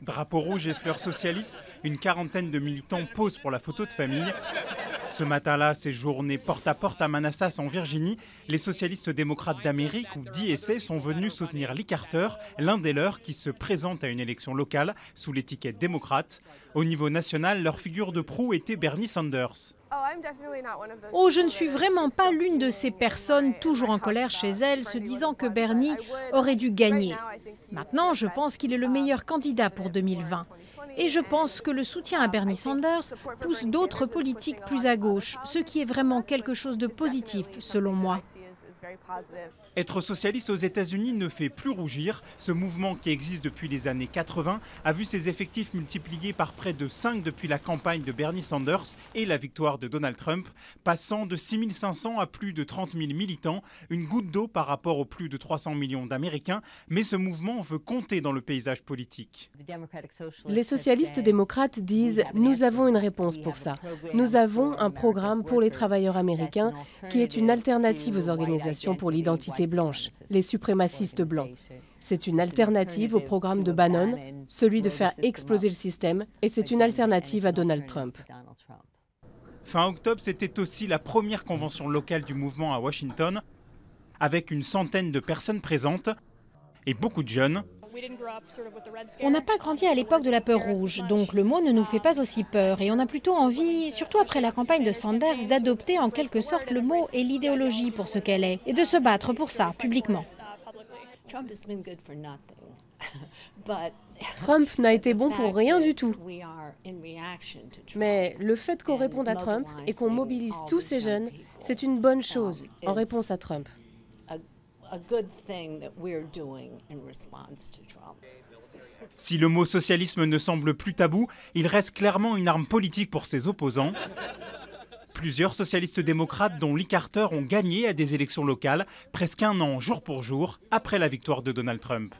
Drapeau rouge et fleurs socialistes, une quarantaine de militants posent pour la photo de famille. Ce matin-là, séjourné porte à porte à Manassas en Virginie, les socialistes démocrates d'Amérique ou DSA sont venus soutenir Lee Carter, l'un des leurs qui se présente à une élection locale sous l'étiquette démocrate. Au niveau national, leur figure de proue était Bernie Sanders. Oh, je ne suis vraiment pas l'une de ces personnes toujours en colère chez elle, se disant que Bernie aurait dû gagner. Maintenant, je pense qu'il est le meilleur candidat pour 2020. Et je pense que le soutien à Bernie Sanders pousse d'autres politiques plus à gauche, ce qui est vraiment quelque chose de positif, selon moi. Être socialiste aux États-Unis ne fait plus rougir. Ce mouvement qui existe depuis les années 80 a vu ses effectifs multipliés par près de 5 depuis la campagne de Bernie Sanders et la victoire de Donald Trump, passant de 6 500 à plus de 30 000 militants, une goutte d'eau par rapport aux plus de 300 millions d'Américains. Mais ce mouvement veut compter dans le paysage politique. Les socialistes démocrates disent « Nous avons une réponse pour ça. Nous avons un programme pour les travailleurs américains qui est une alternative aux organisations pour l'identité blanche, les suprémacistes blancs. C'est une alternative au programme de Bannon, celui de faire exploser le système, et c'est une alternative à Donald Trump. » Fin octobre, c'était aussi la première convention locale du mouvement à Washington, avec une centaine de personnes présentes et beaucoup de jeunes. On n'a pas grandi à l'époque de la peur rouge, donc le mot ne nous fait pas aussi peur. Et on a plutôt envie, surtout après la campagne de Sanders, d'adopter en quelque sorte le mot et l'idéologie pour ce qu'elle est, et de se battre pour ça, publiquement. Trump n'a été bon pour rien du tout. Mais le fait qu'on réponde à Trump et qu'on mobilise tous ces jeunes, c'est une bonne chose en réponse à Trump. Si le mot socialisme ne semble plus tabou, il reste clairement une arme politique pour ses opposants. Plusieurs socialistes démocrates, dont Lee Carter, ont gagné à des élections locales, presque un an jour pour jour après la victoire de Donald Trump.